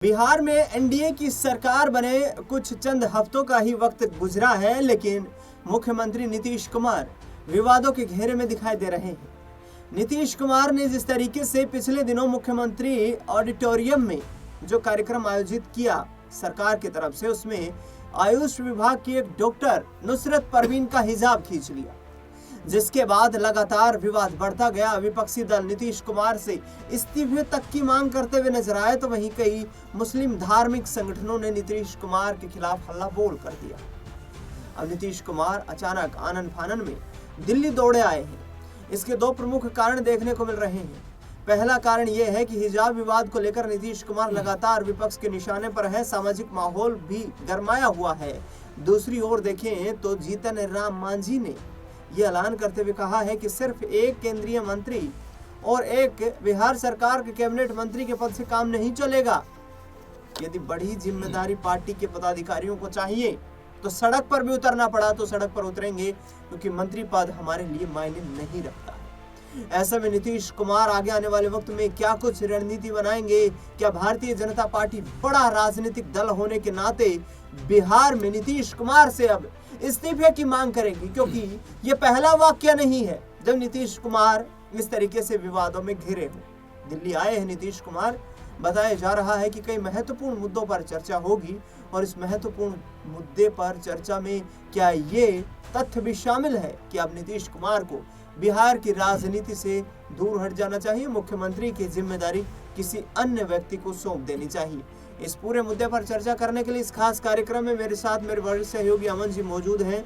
बिहार में एनडीए की सरकार बने कुछ चंद हफ्तों का ही वक्त गुजरा है, लेकिन मुख्यमंत्री नीतीश कुमार विवादों के घेरे में दिखाई दे रहे हैं। नीतीश कुमार ने जिस तरीके से पिछले दिनों मुख्यमंत्री ऑडिटोरियम में जो कार्यक्रम आयोजित किया सरकार की तरफ से, उसमें आयुष विभाग की एक डॉक्टर नुसरत परवीन का हिजाब खींच लिया, जिसके बाद लगातार विवाद बढ़ता गया। विपक्षी दल नीतीश कुमार से इस्तीफे तक की मांग करते हुए नजर आए, तो वहीं कई मुस्लिम धार्मिक संगठनों ने नीतीश कुमार के खिलाफ हल्ला बोल कर दिया। अब नीतीश कुमार अचानक आनन फानन में दिल्ली दौड़े आए हैं। इसके दो प्रमुख कारण देखने को मिल रहे हैं। पहला कारण यह है कि हिजाब विवाद को लेकर नीतीश कुमार लगातार विपक्ष के निशाने पर है। सामाजिक माहौल भी गरमाया हुआ है। दूसरी ओर देखें तो जीतन राम मांझी ने ये ऐलान करते हुए कहा है कि सिर्फ एक केंद्रीय मंत्री और एक बिहार सरकार के कैबिनेट मंत्री के पद से काम नहीं चलेगा। यदि बड़ी जिम्मेदारी पार्टी के पदाधिकारियों को चाहिए तो सड़क पर भी उतरना पड़ा तो सड़क पर उतरेंगे, क्योंकि मंत्री पद हमारे लिए मायने नहीं रखता है। ऐसे में नीतीश कुमार आगे आने वाले वक्त में क्या कुछ रणनीति बनाएंगे? क्या भारतीय जनता पार्टी बड़ा राजनीतिक दल होने के नाते बिहार में नीतीश कुमार से अब इस्तीफे की मांग करेगी? क्योंकि ये पहला वाकया नहीं है जब नीतीश कुमार इस तरीके से विवादों में घिरे हो। दिल्ली आए हैं नीतीश कुमार। बताया जा रहा है कि कई महत्वपूर्ण मुद्दों पर चर्चा होगी, और इस महत्वपूर्ण मुद्दे पर चर्चा में क्या ये तथ्य भी शामिल है कि अब नीतीश कुमार को बिहार की राजनीति से दूर हट जाना चाहिए, मुख्यमंत्री की जिम्मेदारी किसी अन्य व्यक्ति को सौंप देनी चाहिए। इस पूरे मुद्दे पर चर्चा करने के लिए इस खास कार्यक्रम में मेरे साथ मेरे वरिष्ठ सहयोगी अमन जी मौजूद हैं।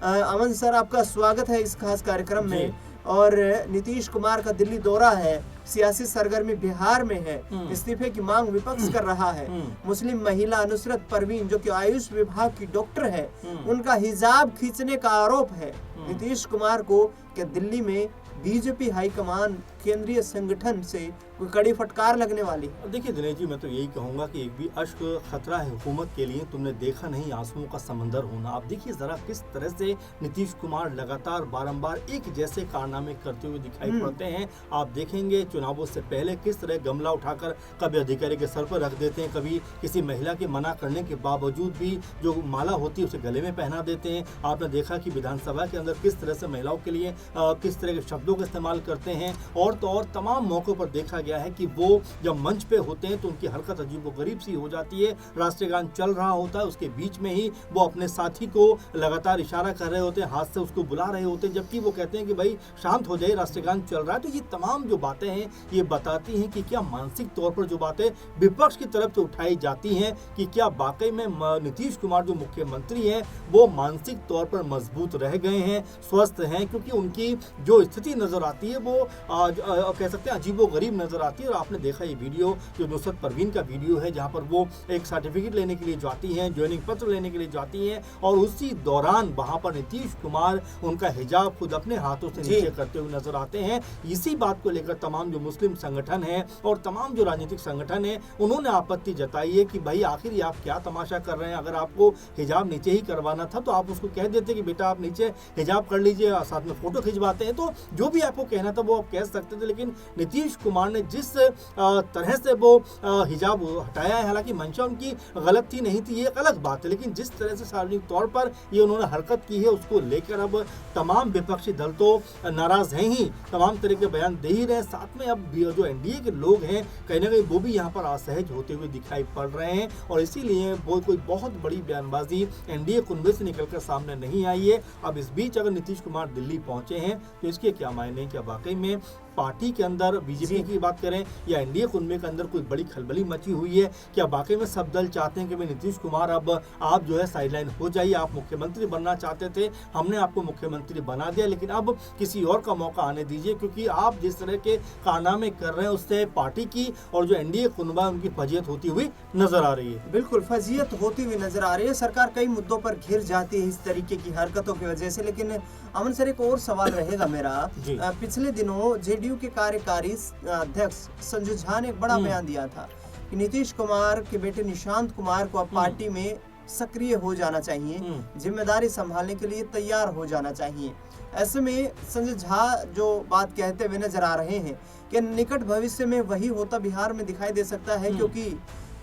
अमन सर, आपका स्वागत है इस खास कार्यक्रम में। और नीतीश कुमार का दिल्ली दौरा है, सियासी सरगर्मी बिहार में है, इस्तीफे की मांग विपक्ष कर रहा है। मुस्लिम महिला नुसरत परवीन जो कि आयुष विभाग की डॉक्टर है, उनका हिजाब खींचने का आरोप है नीतीश कुमार को कि दिल्ली में बीजेपी हाईकमान केंद्रीय संगठन से कोई कड़ी फटकार लगने वाली है। देखिए दिनेश जी, मैं तो यही कहूंगा कि एक भी अश्क खतरा है हुकूमत के लिए। तुमने देखा नहीं आंसुओं का समंदर होना। आप देखिए जरा किस तरह से नीतीश कुमार लगातार बारंबार एक जैसे कारनामे करते हुए दिखाई पड़ते हैं। आप देखेंगे चुनावों से पहले किस तरह गमला उठाकर कभी अधिकारी के सर पर रख देते हैं, कभी किसी महिला के मना करने के बावजूद भी जो माला होती है उसे गले में पहना देते हैं। आपने देखा कि विधानसभा के अंदर किस तरह से महिलाओं के लिए किस तरह के शब्दों का इस्तेमाल करते हैं। और तो और तमाम मौकों पर देखा गया है कि वो जब मंच पे होते हैं तो उनकी हरकत अजीबोगरीब सी हो जाती है। राष्ट्रीय गान चल रहा होता है, उसके बीच में ही वो अपने साथी को लगातार इशारा कर रहे होते हैं, हाथ से उसको बुला रहे होते हैं, जबकि वो कहते हैं कि भाई शांत हो जाए, राष्ट्रीय गान चल रहा है। तो ये तमाम जो बातें हैं ये बताती हैं कि क्या मानसिक तौर पर जो बातें विपक्ष की तरफ से उठाई जाती हैं कि क्या वाकई में नीतीश कुमार जो मुख्यमंत्री हैं वो मानसिक तौर पर मजबूत रह गए हैं, स्वस्थ हैं। क्योंकि उनकी जो स्थिति नजर आती है वो कह सकते हैं अजीबोगरीब नजर आती है। और आपने देखा ये वीडियो जो नुसरत परवीन का वीडियो है, जहां पर वो एक सर्टिफिकेट लेने के लिए जाती हैं, ज्वाइनिंग पत्र लेने के लिए जाती हैं, और उसी दौरान वहां पर नीतीश कुमार उनका हिजाब खुद अपने हाथों से नीचे करते हुए नजर आते हैं। इसी बात को लेकर तमाम जो मुस्लिम संगठन है और तमाम जो राजनीतिक संगठन है उन्होंने आपत्ति जताई है कि भाई आखिर आप क्या तमाशा कर रहे हैं। अगर आपको हिजाब नीचे ही करवाना था तो आप उसको कह देते कि बेटा आप नीचे हिजाब कर लीजिए, साथ में फोटो खिंचवाते हैं, तो जो भी आपको कहना था वो आप कह सकते थे। लेकिन नीतीश कुमार ने जिस तरह से वो हिजाब हटाया है, हालांकि मंशा उनकी गलत थी नहीं थी ये एक अलग बात है, लेकिन जिस तरह से सार्वजनिक तौर पर ये उन्होंने हरकत की है उसको लेकर अब तमाम विपक्षी दल तो नाराज हैं ही, तमाम तरह के बयान दे ही रहे हैं। साथ में अब जो एनडीए के लोग हैं कहीं ना कहीं वो भी यहाँ पर असहज होते हुए दिखाई पड़ रहे हैं, और इसीलिए वो कोई बहुत बड़ी बयानबाजी एनडीए कुनबे से निकलकर सामने नहीं आई है। अब इस बीच अगर नीतीश कुमार दिल्ली पहुंचे हैं तो इसके क्या मायने, क्या वाकई में पार्टी के अंदर बीजेपी की बात करें या एनडीए कुनबे के अंदर कोई बड़ी खलबली मची हुई है? क्या वाकई में सब दल चाहते हैं कि भाई नीतीश कुमार अब आप जो है साइडलाइन हो जाइए, आप मुख्यमंत्री बनना चाहते थे, हमने आपको मुख्यमंत्री बना दिया, लेकिन अब किसी और का मौका आने दीजिए, क्योंकि आप जिस तरह के कारनामे कर रहे हैं उससे पार्टी की और जो एनडीए कुनबा उनकी फजीयत होती हुई नजर आ रही है। बिल्कुल फजीयत होती हुई नजर आ रही है। सरकार कई मुद्दों पर घिर जाती है इस तरीके की हरकतों की वजह से। लेकिन अमन सर, एक और सवाल रहेगा मेरा। पिछले दिनों जेडीयू के कार्यकारी अध्यक्ष संजू झा ने एक बड़ा बयान दिया था कि नीतीश कुमार के बेटे निशांत कुमार को अब पार्टी में सक्रिय हो जाना चाहिए, जिम्मेदारी संभालने के लिए तैयार हो जाना चाहिए। ऐसे में संजय झा जो बात कहते हुए नजर आ रहे हैं कि निकट भविष्य में वही होता बिहार में दिखाई दे सकता है, क्योंकि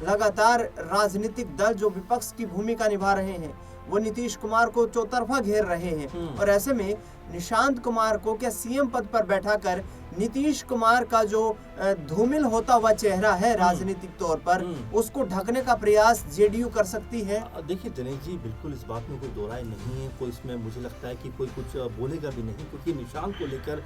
लगातार राजनीतिक दल जो विपक्ष की भूमिका निभा रहे हैं वो नीतीश कुमार को चौतरफा घेर रहे हैं और ऐसे में निशांत कुमार को क्या सीएम पद पर बैठाकर नीतीश कुमार का जो धूमिल होता हुआ चेहरा है राजनीतिक तौर पर उसको ढकने का प्रयास जेडीयू कर सकती है। देखिए दिनेश जी, बिल्कुल इस बात में कोई दो राय नहीं है, कोई इसमें मुझे लगता है कि कोई कुछ बोलेगा भी नहीं, क्योंकि निशांत को लेकर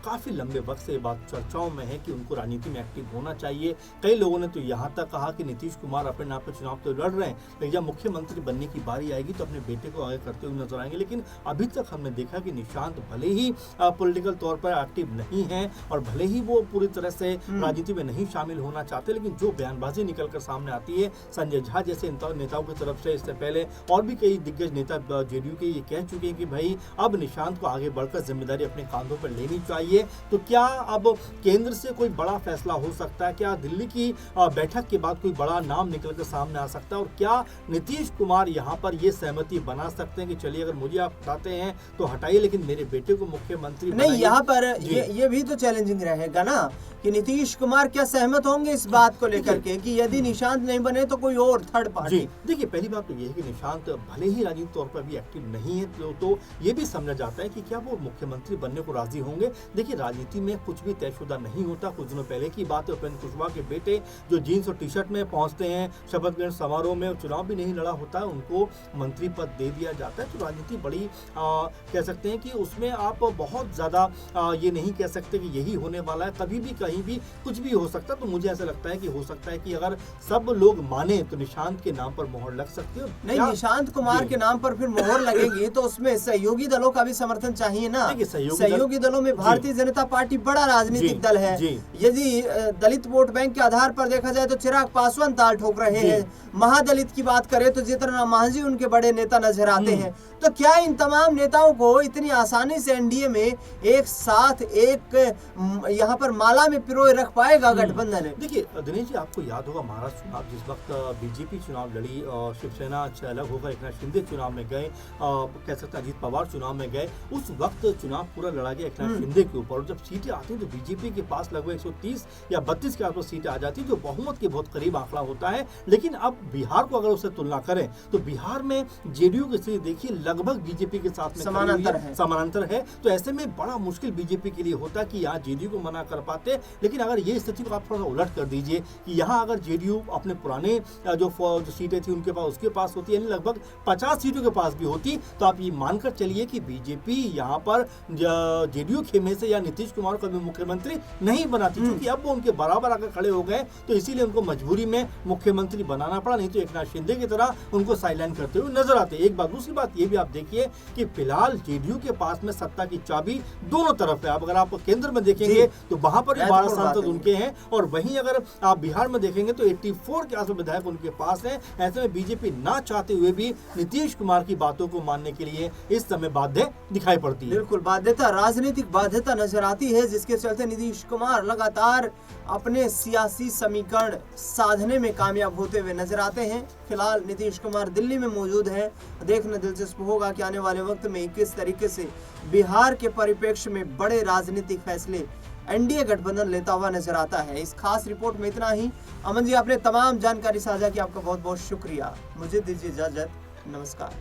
काफी लंबे वक्त से बात चर्चाओं में है कि उनको राजनीति में एक्टिव होना चाहिए। कई लोगों ने तो यहाँ तक कहा कि नीतीश कुमार अपने नाम पर चुनाव तो लड़ रहे हैं, लेकिन जब मुख्यमंत्री बनने की बारी आएगी तो अपने बेटे को आगे करते हुए नजर आएंगे। लेकिन अभी तक हमने देखा कि निशांत भले ही पॉलिटिकल तौर पर एक्टिव नहीं है और भले ही वो पूरी तरह से राजनीति में नहीं शामिल होना चाहते, लेकिन जो बयानबाजी निकलकर सामने आती है संजय झा जैसे नेताओं की तरफ से, इससे पहले और भी कई दिग्गज नेता जेडीयू के ये कह चुके हैं कि भाई अब निशांत को आगे बढ़कर जिम्मेदारी अपने कांधों पर लेनी चाहिए। तो क्या अब केंद्र से कोई बड़ा फैसला हो सकता है? क्या दिल्ली की बैठक के बाद कोई बड़ा नाम निकलकर सामने आ सकता है? और क्या नीतीश कुमार यहाँ पर ये सहमति बना सकते हैं कि चलिए अगर मुझे आप हटाते हैं तो हटाइए, लेकिन मेरे बेटे को मुख्यमंत्री नहीं? यहाँ पर ये भी तो चैलेंजिंग रहेगा ना कि नीतीश कुमार क्या सहमत होंगे इस बात को लेकर के कि यदि निशांत नहीं बने तो कोई और थर्ड पार्टी। देखिए पहली बात तो ये है कि निशांत भले ही राजनीतिक तौर पर भी एक्टिव नहीं है तो ये भी समझा जाता है कि क्या वो मुख्यमंत्री बनने को राजी होंगे। देखिए राजनीति में कुछ भी तयशुदा नहीं होता। कुछ दिनों पहले की बात है, उपेंद्र कुशवाहा के बेटे जो जीन्स और टी शर्ट में पहुंचते हैं शपथ ग्रहण समारोह में, चुनाव भी नहीं लड़ा होता है, उनको मंत्री पद दे दिया जाता है। तो राजनीति बड़ी कह सकते हैं कि उसमें आप बहुत ज्यादा ये नहीं कह सकते कि यही होने वाला है, कभी भी कहीं भी कुछ भी हो सकता है। तो मुझे ऐसा लगता है कि हो सकता है कि अगर सब लोग माने तो निशांत के नाम पर मोहर लग सकती है। नहीं, निशांत कुमार के नाम पर फिर मोहर लगेगी तो उसमें सहयोगी दलों का भी समर्थन चाहिए ना। सहयोगी दलों में भारतीय जनता पार्टी बड़ा राजनीतिक दल है। यदि दलित वोट बैंक के आधार पर देखा जाए तो चिराग पासवान ताल ठोक रहे हैं। महादलित की बात करें तो जीतनराम मांझी उनके बड़े नेता नजर आते हैं। तो क्या इन तमाम नेताओं को इतनी आसानी से एनडीए में एक साथ एक यहाँ पर माला में पिरोए रख पाएगा गठबंधन? देखिए दिनेश जी, आपको याद होगा महाराष्ट्र चुनाव जिस वक्त बीजेपी चुनाव लड़ी और शिवसेना से अलग होकर एकनाथ शिंदे चुनाव में गए, कह सकते हैं अजीत पवार चुनाव में गए, उस वक्त चुनाव पूरा लड़ा गया एकनाथ शिंदे के ऊपर। और जब सीटें आती तो बीजेपी के पास लगभग 130 या 32 के आसपास सीटें आ जाती जो बहुमत के बहुत करीब आंकड़ा होता है। लेकिन अब बिहार को अगर उससे तुलना करें तो बिहार में जेडीयू की स्थिति देखिए लगभग बीजेपी के साथ में समानांतर है। तो ऐसे में बड़ा मुश्किल बीजेपी के लिए होता है कि यहाँ जेडीयू को मना कर पाते। लेकिन अगर ये स्थिति को आप थोड़ा सा उलट कर दीजिए कि यहाँ अगर जेडीयू अपने पुराने जो सीटें थी उनके पास उसके पास होती है, लगभग 50 सीटों के पास भी होती, तो आप ये मानकर चलिए कि बीजेपी यहाँ पर जेडीयू खेमे से या नीतीश कुमार को भी मुख्यमंत्री नहीं बनाती, क्योंकि अब वो उनके बराबर आकर खड़े हो गए। तो इसीलिए उनको मजबूरी में मुख्यमंत्री बनाना पड़ा, नहीं तो एकनाथ शिंदे की तरह उनको साइलेंट करते हुए नजर आते। एक बात, दूसरी बात ये भी आप देखिए कि फिलहाल जेडीयू के पास में सत्ता की चाबी दोनों तरफ है। अब अगर आप केंद्र में देखेंगे तो वहां पर 12 सांसद उनके हैं और वहीं अगर आप बिहार में देखेंगे तो 84 के आसपास विधायक उनके पास हैं। ऐसे में बीजेपी ना चाहते हुए भी नीतीश कुमार की बातों को मानने के लिए इस समय बाध्य दिखाई पड़ती है। बिल्कुल बाध्यता, राजनीतिक बाध्यता नजर आती है, जिसके चलते नीतीश कुमार लगातार अपने सियासी समीकरण साधने में कामयाब होते हुए नजर आते हैं। फिलहाल नीतीश कुमार दिल्ली में मौजूद है। देखना दिलचस्प होगा कि आने वाले वक्त में किस तरीके से बिहार के परिप्रेक्ष्य में बड़े राजनीतिक फैसले एनडीए गठबंधन लेता हुआ नजर आता है। इस खास रिपोर्ट में इतना ही। अमन जी, आपने तमाम जानकारी साझा की, आपका बहुत बहुत शुक्रिया। मुझे दीजिए इजाजत, नमस्कार।